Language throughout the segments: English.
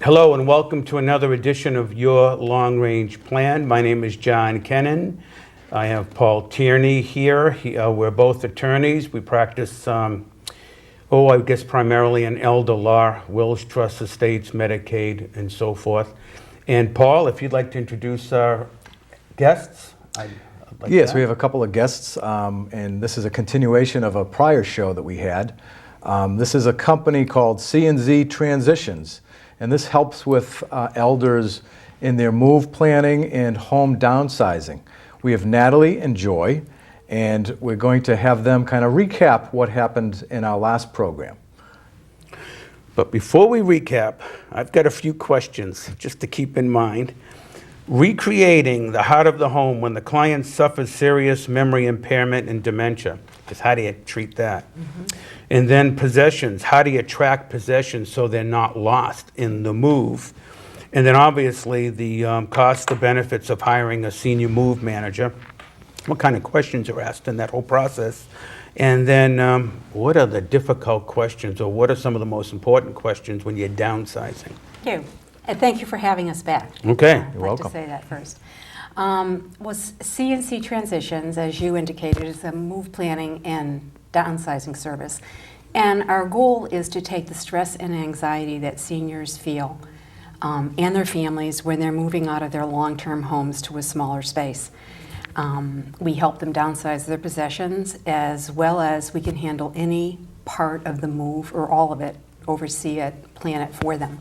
Hello and welcome to another edition of Your Long Range Plan. My name is John Kennan. I have Paul Tierney here. We're both attorneys. We practice, I guess primarily in elder law, wills, trusts, estates, Medicaid, and so forth. And Paul, if you'd like to introduce our guests. Yes, we have a couple of guests, and this is a continuation of a prior show that we had. This is a company called C&Z Transitions, and this helps with elders in their move planning and home downsizing. We have Natalie and Joy, and we're going to have them kind of recap what happened in our last program. But before we recap, I've got a few questions just to keep in mind. Recreating the heart of the home when the client suffers serious memory impairment and dementia, because how do you treat that? And then possessions, how do you track possessions so they're not lost in the move? And then obviously the cost, the benefits of hiring a senior move manager. What kind of questions are asked in that whole process? And then what are the difficult questions, or what are some of the most important questions when you're downsizing? Thank you. And thank you for having us back. Okay. I'd like welcome. to say that first. Was C&Z Transitions, as you indicated, is a move planning and downsizing service. And our goal is to take the stress and anxiety that seniors feel and their families when they're moving out of their long-term homes to a smaller space. We help them downsize their possessions, as well as we can handle any part of the move or all of it, oversee it, plan it for them.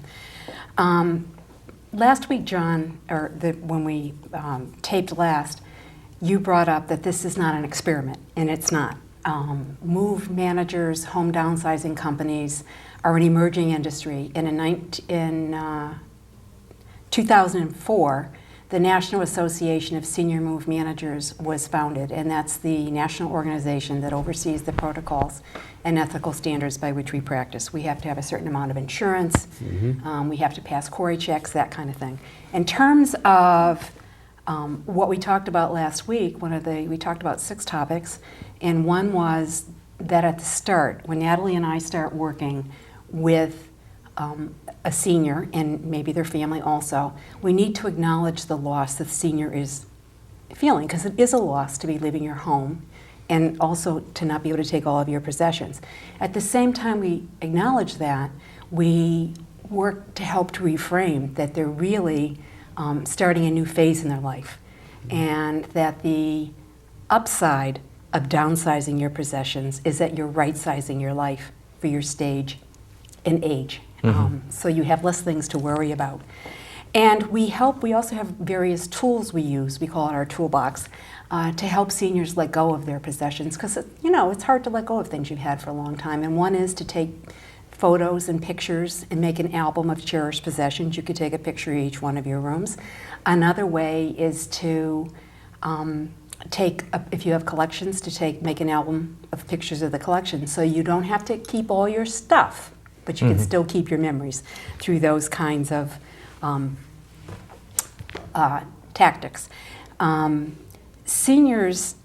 Last week, John, when we taped last, you brought up that this is not an experiment, and it's not. Move managers, home downsizing companies are an emerging industry. And in 2004, the National Association of Senior Move Managers was founded, and that's the national organization that oversees the protocols and ethical standards by which we practice. We have to have a certain amount of insurance, we have to pass query checks, that kind of thing. In terms of what we talked about last week, we talked about 6 topics, and one was that at the start, when Natalie and I start working with a senior, and maybe their family also, we need to acknowledge the loss that the senior is feeling, because it is a loss to be leaving your home and also to not be able to take all of your possessions. At the same time we acknowledge that, we work to help to reframe that they're really starting a new phase in their life, and that the upside of downsizing your possessions is that you're right-sizing your life for your stage and age. So you have less things to worry about. And we also have various tools we use, we call it our toolbox, to help seniors let go of their possessions, because it's hard to let go of things you've had for a long time. And one is to take photos and pictures and make an album of cherished possessions. You could take a picture of each one of your rooms. Another way is to if you have collections, to make an album of pictures of the collection, so you don't have to keep all your stuff, but you can still keep your memories through those kinds of tactics. Seniors,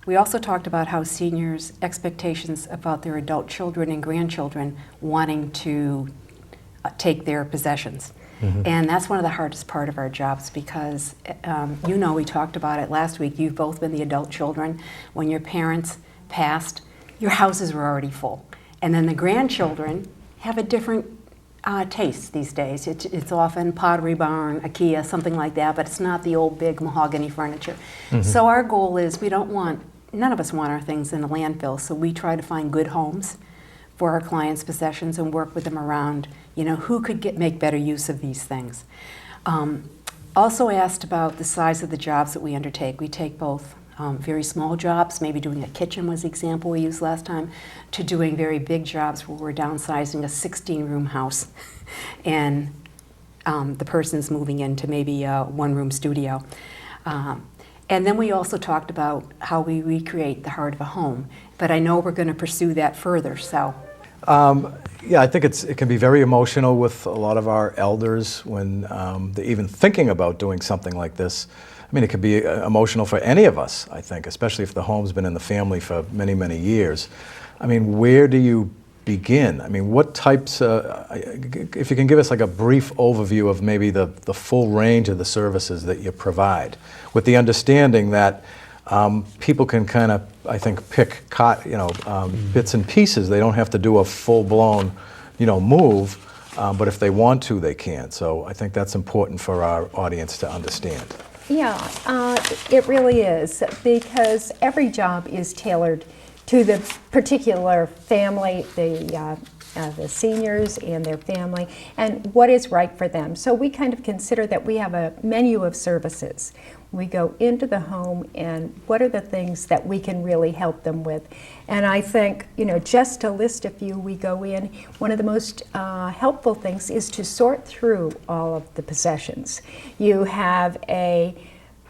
we also talked about how seniors' expectations about their adult children and grandchildren wanting to take their possessions. And that's one of the hardest part of our jobs, because we talked about it last week, you've both been the adult children. When your parents passed, your houses were already full. And then the grandchildren have a different taste these days. It's often Pottery Barn, IKEA, something like that, but it's not the old big mahogany furniture. So our goal is none of us want our things in a landfill, so we try to find good homes for our clients' possessions and work with them around, who could make better use of these things. Also asked about the size of the jobs that we undertake. We take both very small jobs, maybe doing a kitchen was the example we used last time, to doing very big jobs where we're downsizing a 16-room house and the person's moving into maybe a 1-room studio. And then we also talked about how we recreate the heart of a home, but I know we're going to pursue that further, so. Yeah, I think it can be very emotional with a lot of our elders when they're even thinking about doing something like this. I mean, it could be emotional for any of us, I think, especially if the home's been in the family for many, many years. I mean, where do you begin? I mean, what types, if you can give us like a brief overview of maybe the full range of the services that you provide, with the understanding that people can kind of, I think, pick bits and pieces. They don't have to do a full-blown, move, but if they want to, they can. So I think that's important for our audience to understand. Yeah, it really is, because every job is tailored to the particular family, the seniors and their family, and what is right for them. So we kind of consider that we have a menu of services. We go into the home, and what are the things that we can really help them with? And I think, just to list a few, we go in, one of the most helpful things is to sort through all of the possessions. You have a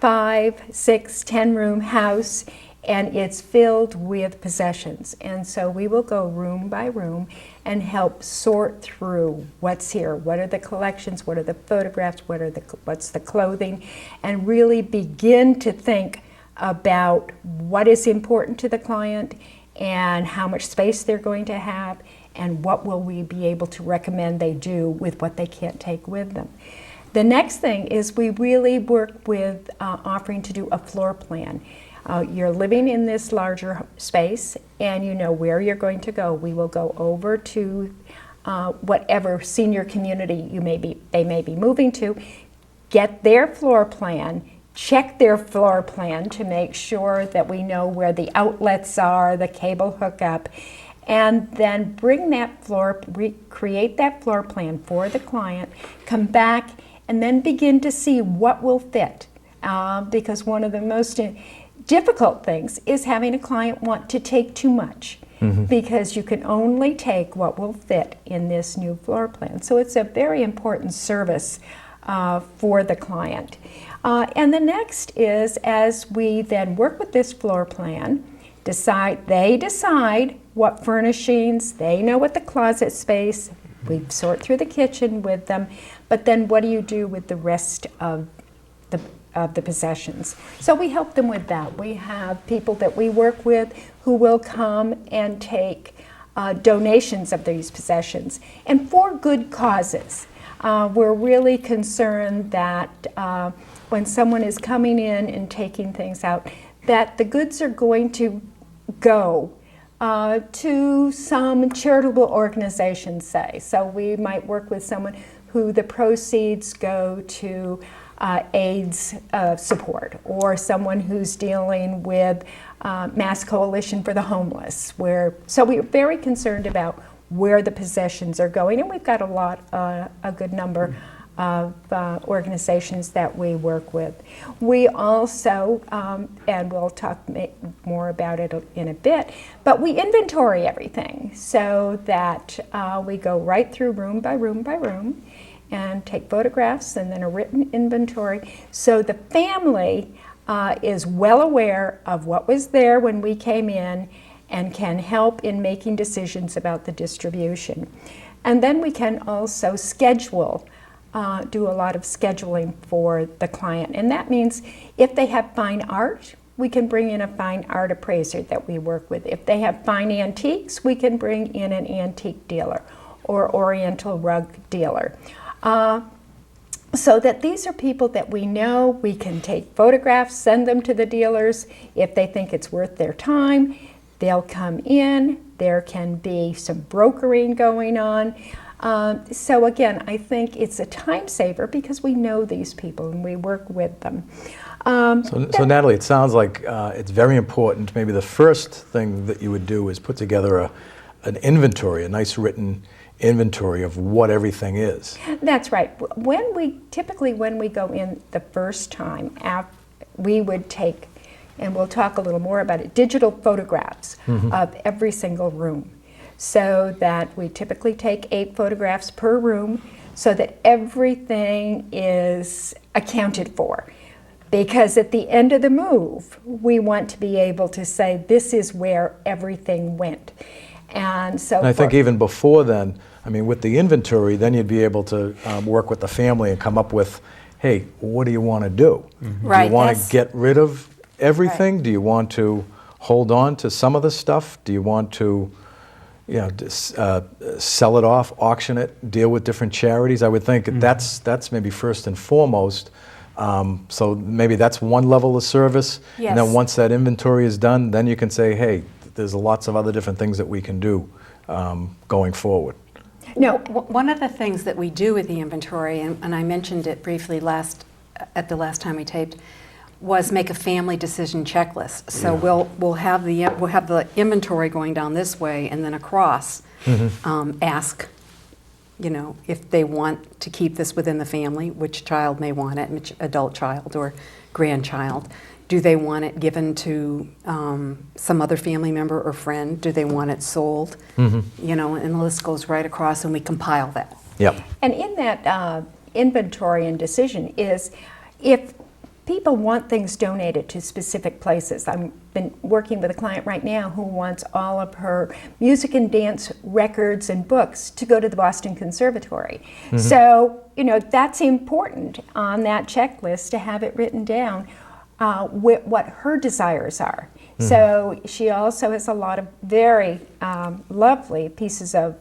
5, 6, 10-room house, and it's filled with possessions. And so we will go room by room and help sort through what's here. What are the collections? What are the photographs? What's the clothing? And really begin to think about what is important to the client and how much space they're going to have and what will we be able to recommend they do with what they can't take with them. The next thing is we really work with offering to do a floor plan. You're living in this larger space and you know where you're going to go. We will go over to whatever senior community they may be moving to, get their floor plan, check their floor plan to make sure that we know where the outlets are, the cable hookup, and then bring that create that floor plan for the client, come back, and then begin to see what will fit. Because one of the most difficult things is having a client want to take too much, because you can only take what will fit in this new floor plan. So it's a very important service for the client. And the next is, as we then work with this floor plan, they decide what furnishings, they know what the closet space, we sort through the kitchen with them, but then what do you do with the rest of the possessions? So we help them with that. We have people that we work with who will come and take donations of these possessions, and for good causes. We're really concerned that when someone is coming in and taking things out, that the goods are going to go to some charitable organization, say. So we might work with someone who the proceeds go to AIDS support, or someone who's dealing with Mass Coalition for the Homeless. So we're very concerned about where the possessions are going, and we've got a good number of organizations that we work with. We also, and we'll talk more about it in a bit, but we inventory everything so that we go right through room by room by room and take photographs and then a written inventory, so the family is well aware of what was there when we came in and can help in making decisions about the distribution. And then we can also schedule, do a lot of scheduling for the client. And that means if they have fine art, we can bring in a fine art appraiser that we work with. If they have fine antiques, we can bring in an antique dealer or oriental rug dealer. So that these are people that we know, we can take photographs, send them to the dealers. If they think it's worth their time, they'll come in. There can be some brokering going on. So again, I think it's a time saver because we know these people and we work with them. So Natalie, it sounds like it's very important. Maybe the first thing that you would do is put together an inventory, a nice written inventory of what everything is. That's right. Typically when we go in the first time, we would take, and we'll talk a little more about it, digital photographs of every single room. So that we typically take 8 photographs per room so that everything is accounted for. Because at the end of the move, we want to be able to say, this is where everything went. And so I think even before then, I mean, with the inventory, then you'd be able to work with the family and come up with, hey, what do you want to do? Right, do you want to get rid of everything? Right. Do you want to hold on to some of the stuff? Do you want to, sell it off, auction it, deal with different charities. I would think that's maybe first and foremost. So maybe that's one level of service. Yes. And then once that inventory is done, then you can say, hey, there's lots of other different things that we can do going forward. No, One of the things that we do with the inventory, and I mentioned it briefly at the last time we taped, was make a family decision checklist. So we'll have the inventory going down this way and then across. Ask, if they want to keep this within the family, which child may want it, which adult child or grandchild. Do they want it given to some other family member or friend? Do they want it sold? And the list goes right across, and we compile that. Yep. and in that inventory and decision is if people want things donated to specific places. I've been working with a client right now who wants all of her music and dance records and books to go to the Boston Conservatory. So, that's important on that checklist to have it written down what her desires are. So she also has a lot of very lovely pieces of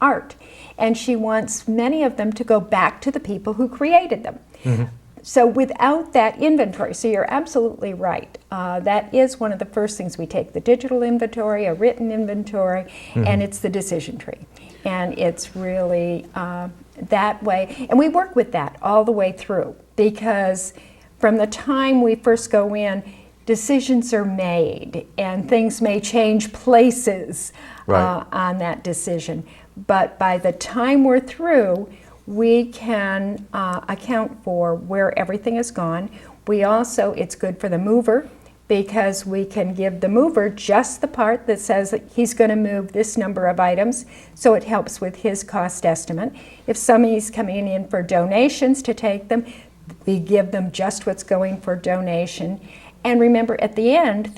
art, and she wants many of them to go back to the people who created them. So without that inventory, so you're absolutely right. That is one of the first things we take, the digital inventory, a written inventory, and it's the decision tree. And it's really that way. And we work with that all the way through, because from the time we first go in, decisions are made and things may change places on that decision. But by the time we're through, we can account for where everything has gone. We also, it's good for the mover because we can give the mover just the part that says that he's going to move this number of items, so it helps with his cost estimate. If somebody's coming in for donations to take them, we give them just what's going for donation. And remember, at the end,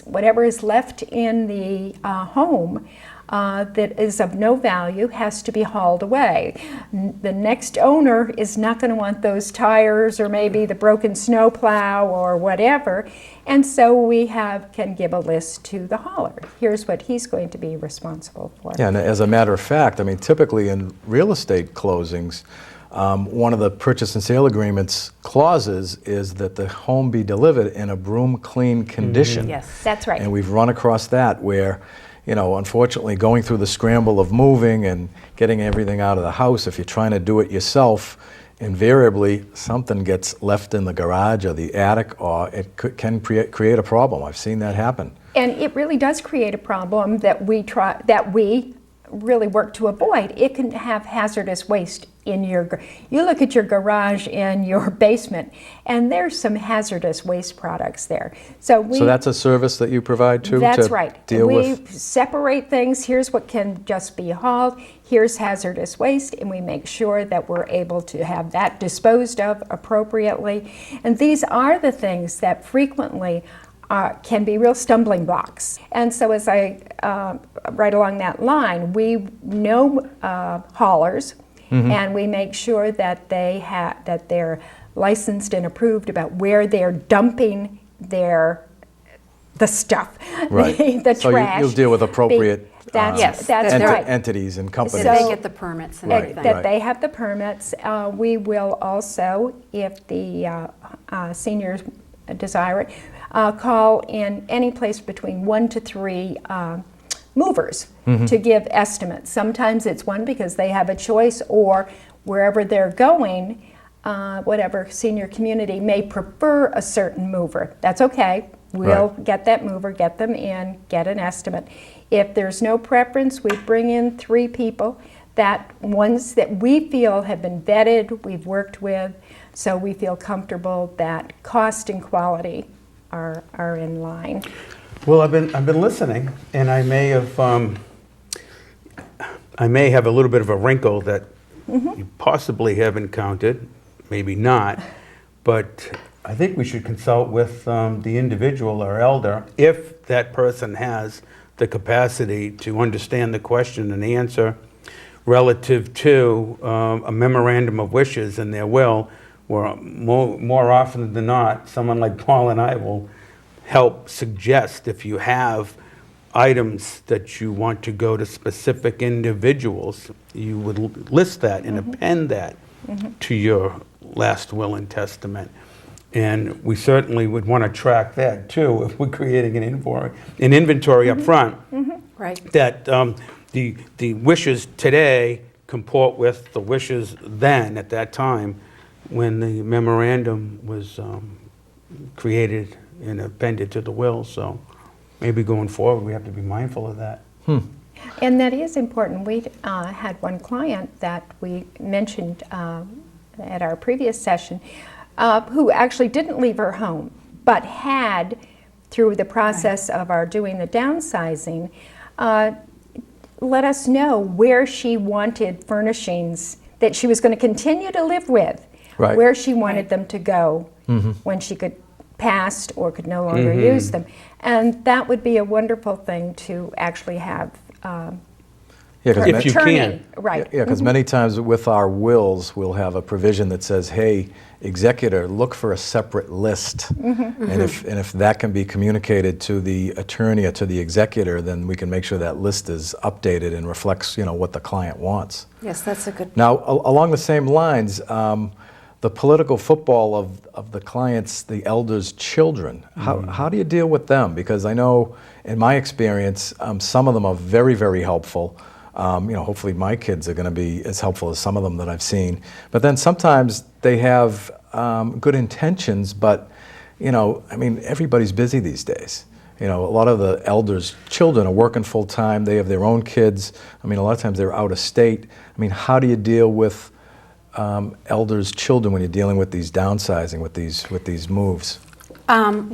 whatever is left in the home that is of no value has to be hauled away. The next owner is not going to want those tires or maybe the broken snowplow or whatever, and so we can give a list to the hauler. Here's what he's going to be responsible for. Yeah, and as a matter of fact, typically in real estate closings, one of the purchase and sale agreements clauses is that the home be delivered in a broom clean condition. Yes. That's right. And we've run across that where, unfortunately going through the scramble of moving and getting everything out of the house, if you're trying to do it yourself, invariably something gets left in the garage or the attic, or it can create a problem. I've seen that happen. And it really does create a problem that we really work to avoid. It can have hazardous waste in you look at your garage in your basement, and there's some hazardous waste products there. So that's a service that you provide too? That's to right. Deal we with? separate things. Here's what can just be hauled. Here's hazardous waste, and we make sure that we're able to have that disposed of appropriately. And these are the things that frequently can be real stumbling blocks. And so as I right along that line, we know haulers, and we make sure that they're licensed and approved about where they're dumping the stuff, Right. the so trash. You'll deal with appropriate Yes, that's enti- right. entities and companies. So they get the permits and everything. That they have the permits. We will also, if the seniors desire it, call in any place between 1 to 3 movers to give estimates. Sometimes it's one because they have a choice, or wherever they're going, whatever senior community may prefer a certain mover. That's okay. We'll get that mover, get them in, get an estimate. If there's no preference, we bring in 3 people, ones that we feel have been vetted, we've worked with, so we feel comfortable that cost and quality are in line. Well, I've been listening, and I may have a little bit of a wrinkle that you possibly have encountered, maybe not, but I think we should consult with the individual or elder if that person has the capacity to understand the question and answer relative to a memorandum of wishes in their will, where more often than not, someone like Paul and I will help suggest if you have items that you want to go to specific individuals, you would list that and append that to your last will and testament. And we certainly would want to track that too if we're creating an inventory up front. Right. That the wishes today comport with the wishes then, at that time, when the memorandum was created and appended to the will. So maybe going forward, we have to be mindful of that. And that is important. We had one client that we mentioned at our previous session who actually didn't leave her home, but had, through the process of our doing the downsizing, let us know where she wanted furnishings that she was going to continue to live with, Right. where she wanted them to go when she could passed or could no longer use them. And that would be a wonderful thing to actually have. Yeah, 'cause If you attorney, can. right. Yeah, because many times with our wills, we'll have a provision that says, hey, executor, look for a separate list. And if that can be communicated to the attorney or to the executor, then we can make sure that list is updated and reflects, what the client wants. Yes, that's a good. Now, along the same lines, the political football of the clients, the elders' children, how do you deal with them? Because I know, in my experience, some of them are very, very helpful. Hopefully my kids are going to be as helpful as some of them that I've seen. But then sometimes they have good intentions, but, everybody's busy these days. A lot of the elders' children are working full-time. They have their own kids. A lot of times they're out of state. How do you deal with elders' children when you're dealing with these downsizing, with these moves?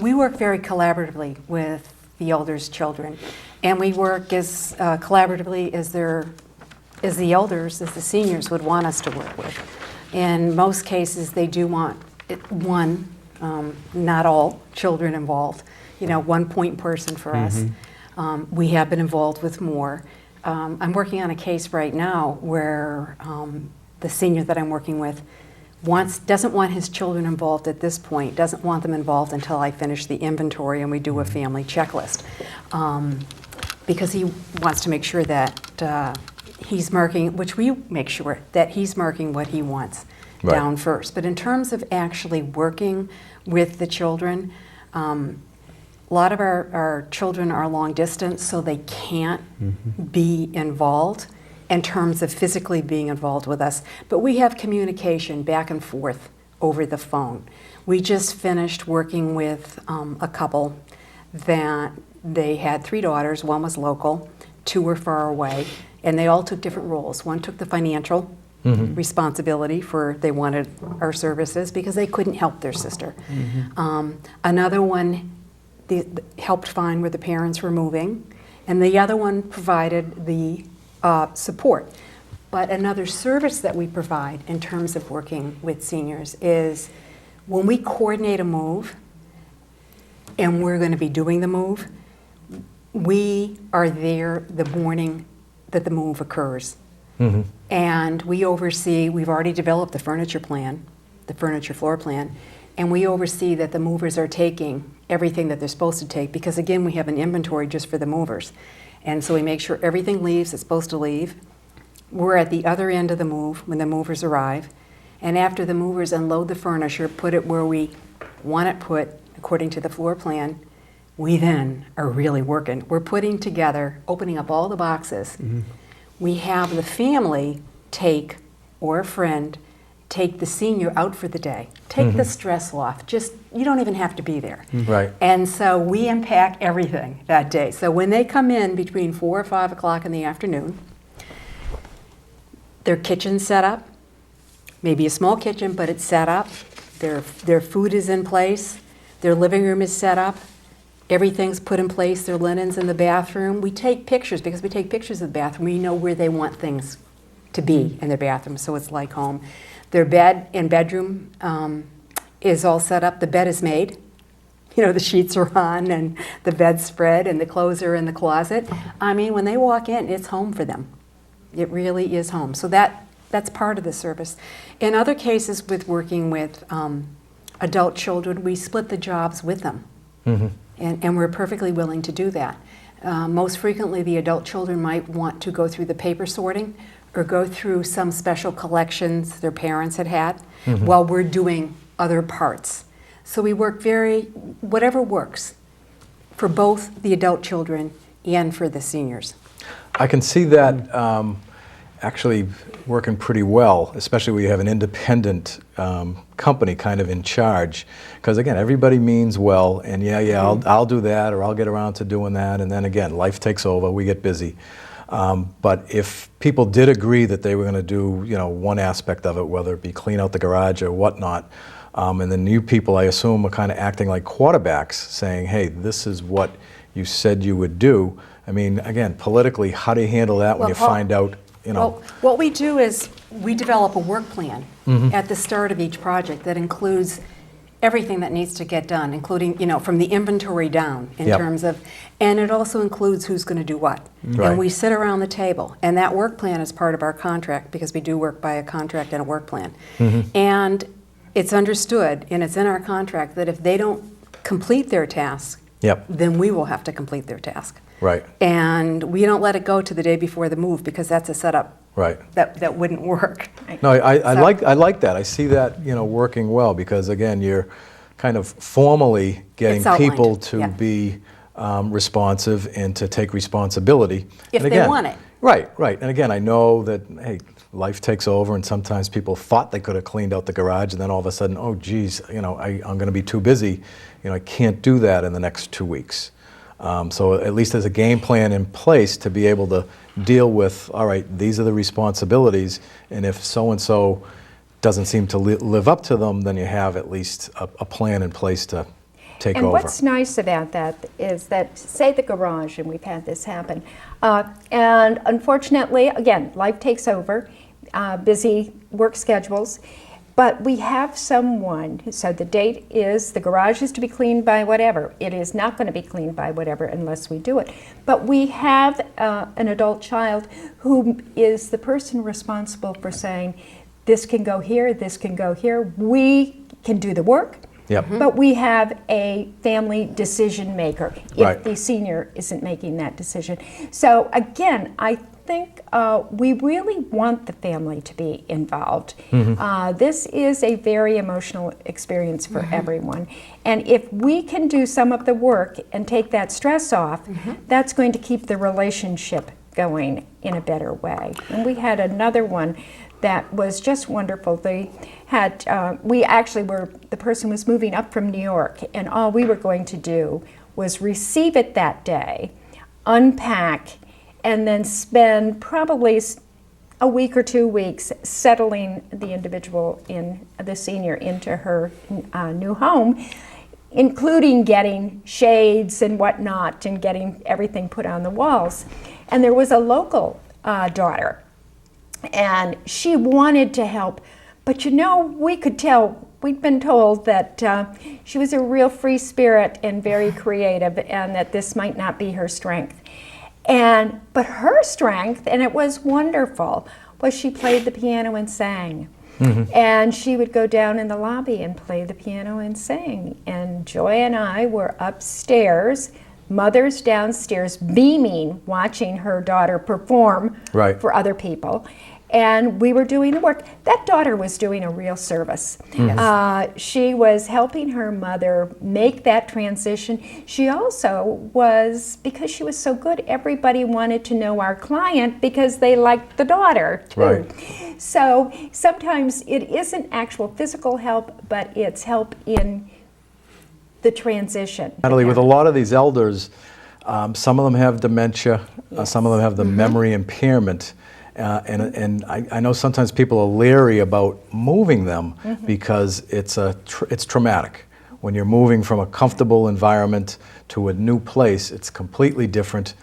We work very collaboratively with the elders' children, and we work as collaboratively as the elders, as the seniors would want us to work with. In most cases, they do want one, not all children involved. One point person for us. We have been involved with more. I'm working on a case right now where the senior that I'm working with doesn't want his children involved at this point, doesn't want them involved until I finish the inventory and we do a family checklist. Because he wants to make sure that he's marking, which we make sure, that he's marking what he wants down first. But in terms of actually working with the children, a lot of our children are long distance, so they can't be involved in terms of physically being involved with us. But we have communication back and forth over the phone. We just finished working with a couple that they had 3 daughters. One was local, 2 were far away, and they all took different roles. One took the financial responsibility for, they wanted our services because they couldn't help their sister. Another one helped find where the parents were moving, and the other one provided the support. But another service that we provide in terms of working with seniors is when we coordinate a move and we're going to be doing the move, we are there the morning that the move occurs. And we oversee, we've already developed the furniture plan, the furniture floor plan, and we oversee that the movers are taking everything that they're supposed to take, because again, we have an inventory just for the movers. And so we make sure everything leaves that's supposed to leave. We're at the other end of the move when the movers arrive. And after the movers unload the furniture, put it where we want it put according to the floor plan, we then are really working. We're putting together, opening up all the boxes. We have the family take, or a friend, take the senior out for the day. Take the stress off. Just, you don't even have to be there. Right. And so we unpack everything that day. So when they come in between 4 or 5 o'clock in the afternoon, their kitchen's set up, maybe a small kitchen, but it's set up. Their food is in place. Their living room is set up. Everything's put in place. Their linen's in the bathroom. We take pictures, because we take pictures of the bathroom. We know where they want things to be in their bathroom, so it's like home. Their bed and bedroom is all set up. The bed is made. The sheets are on and the bed's spread and the clothes are in the closet. When they walk in, it's home for them. It really is home. So that's part of the service. In other cases, with working with adult children, we split the jobs with them. And we're perfectly willing to do that. Most frequently, the adult children might want to go through the paper sorting or go through some special collections their parents had had while we're doing other parts. So we work whatever works for both the adult children and for the seniors. I can see that actually working pretty well, especially when you have an independent company kind of in charge. Because again, everybody means well, and I'll do that, or I'll get around to doing that, and then again, life takes over, we get busy. But if people did agree that they were going to do, one aspect of it, whether it be clean out the garage or whatnot, and the new people, I assume, are kind of acting like quarterbacks, saying, hey, this is what you said you would do. I mean, again, politically, how do you handle that when you find out, Well, what we do is we develop a work plan at the start of each project that includes everything that needs to get done, including, from the inventory down in Yep. terms of, and it also includes who's going to do what. Right. And we sit around the table, and that work plan is part of our contract because we do work by a contract and a work plan. And it's understood, and it's in our contract, that if they don't complete their task, Yep. then we will have to complete their task. Right, And we don't let it go to the day before the move because that's a setup right. that wouldn't work. No, I So- like that. I see that, working well, because again, you're kind of formally getting It's outlined, people to yeah. be responsive and to take responsibility. If And they again- want it. Right, right. And again, I know that, hey, life takes over, and sometimes people thought they could have cleaned out the garage, and then all of a sudden, oh geez, I'm going to be too busy. I can't do that in the next 2 weeks. So at least there's a game plan in place to be able to deal with, all right, these are the responsibilities, and if so-and-so doesn't seem to live up to them, then you have at least a plan in place to take And over. what's nice about that is that, say the garage, and we've had this happen, and unfortunately, again, life takes over, busy work schedules, but we have someone, so the date is, the garage is to be cleaned by whatever. It is not going to be cleaned by whatever unless we do it. But we have an adult child who is the person responsible for saying, this can go here, this can go here. We can do the work. Yep. But we have a family decision maker if Right. the senior isn't making that decision. So again, I think we really want the family to be involved. This is a very emotional experience for everyone. And if we can do some of the work and take that stress off, that's going to keep the relationship going in a better way. And we had another one that was just wonderful. They had, we actually were, the person was moving up from New York, and all we were going to do was receive it that day, unpack, and then spend probably a week or 2 weeks settling the individual, the senior, into her new home, including getting shades and whatnot and getting everything put on the walls. And there was a local daughter, and she wanted to help, but we could tell, we'd been told that she was a real free spirit and very creative, and that this might not be her strength. But her strength, and it was wonderful, was she played the piano and sang. And she would go down in the lobby and play the piano and sing. And Joy and I were upstairs, Mother's downstairs, beaming, watching her daughter perform Right. for other people. And we were doing the work. That daughter was doing a real service. She was helping her mother make that transition. She also was, because she was so good, everybody wanted to know our client because they liked the daughter too. Right. So sometimes it isn't actual physical help, but it's help in the transition. Natalie, with a lot of these elders, some of them have dementia, some of them have the memory impairment. And I know sometimes people are leery about moving them because it's traumatic. When you're moving from a comfortable environment to a new place, it's completely different.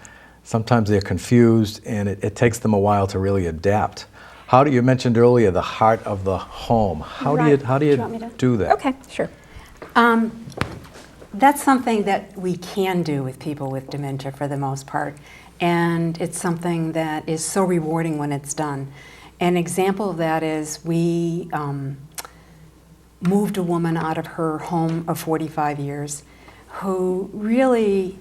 Sometimes they're confused, and it takes them a while to really adapt. You mentioned earlier the heart of the home. How do you Do you want me to? do that? Okay, sure. That's something that we can do with people with dementia for the most part. And it's something that is so rewarding when it's done. An example of that is we moved a woman out of her home of 45 years. who really,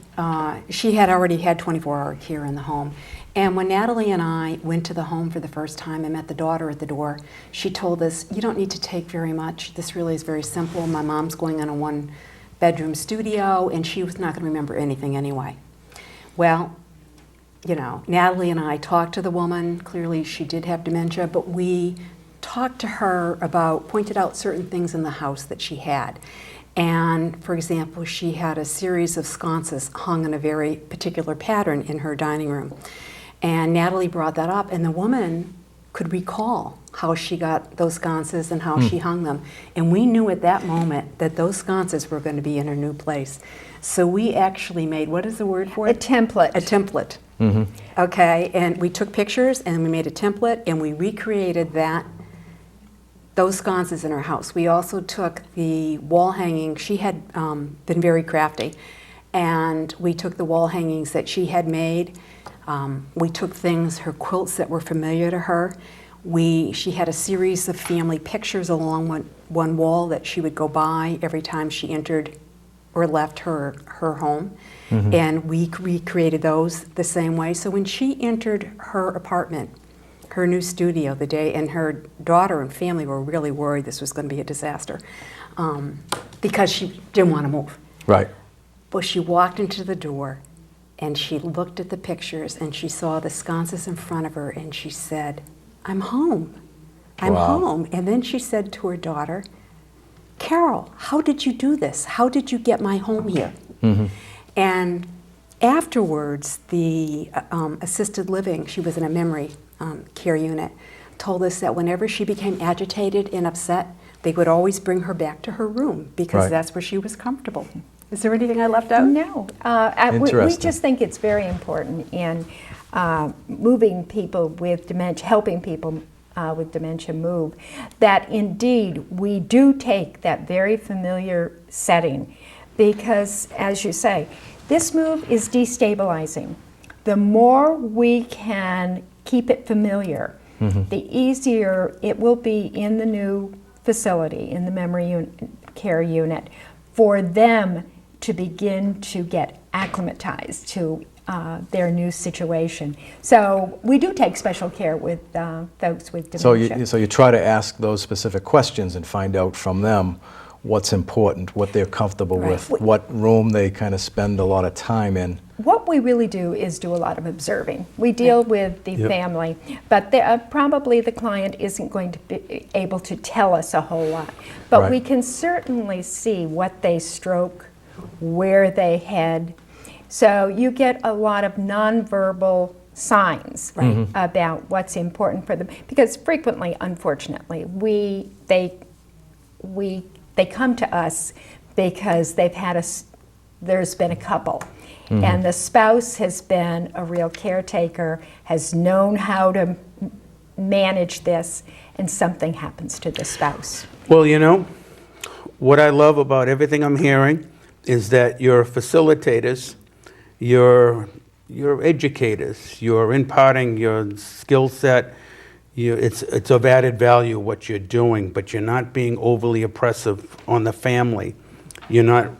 she had already had 24-hour care in the home. And when Natalie and I went to the home for the first time and met the daughter at the door, she told us, you don't need to take very much. This really is very simple. My mom's going on a one-bedroom studio, and she was not going to remember anything anyway. Well, you know, Natalie and I talked to the woman. Clearly, she did have dementia, but we talked to her about, pointed out certain things in the house that she had. And, for example, she had a series of sconces hung in a very particular pattern in her dining room. And Natalie brought that up, and the woman could recall how she got those sconces and how she hung them. And we knew at that moment that those sconces were going to be in her new place. So we actually made, what is the word for it? A template. A template. Okay, and we took pictures and we made a template and we recreated those sconces in her house. We also took the wall hanging. She had been very crafty, and we took the wall hangings that she had made. We took things, her quilts that were familiar to her. She had a series of family pictures along one wall that she would go by every time she entered or left her home. And we recreated those the same way. So when she entered her apartment, her new studio the day, and her daughter and family were really worried this was going to be a disaster because she didn't want to move. Right. But she walked into the door and she looked at the pictures and she saw the sconces in front of her and she said, I'm home. I'm Wow. home. And then she said to her daughter, Carol, how did you do this? How did you get my home here? And afterwards, the assisted living, she was in a memory care unit, told us that whenever she became agitated and upset, they would always bring her back to her room because Right. that's where she was comfortable. Is there anything I left out? No. We Interesting. just think it's very important in moving people with dementia, helping people with dementia move, that indeed we do take that very familiar setting because, as you say, this move is destabilizing. The more we can keep it familiar, the easier it will be in the new facility, in the memory care unit, for them to begin to get acclimatized to their new situation. So we do take special care with folks with dementia. So you try to ask those specific questions and find out from them what's important, what they're comfortable Right. with, what room they kind of spend a lot of time in. What we really do is do a lot of observing. We deal with the family, but probably the client isn't going to be able to tell us a whole lot. But Right. we can certainly see what they stroke, where they head. So you get a lot of nonverbal signs about what's important for them. Because frequently, unfortunately, they come to us because there's been a couple. And the spouse has been a real caretaker, has known how to manage this, and something happens to the spouse. Well, you know, what I love about everything I'm hearing is that you're facilitators, you're educators, you're imparting your skill set. It's of added value what you're doing, but you're not being overly oppressive on the family. You're not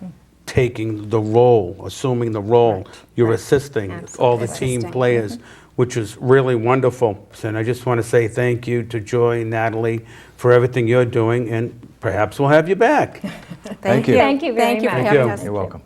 taking the role, assuming the role. You're assisting all the team Assisting. players, which is really wonderful. And I just want to say thank you to Joy, Natalie, for everything you're doing, and perhaps we'll have you back. Thank you. Thank you very Thank you for much. having you. us. You're welcome.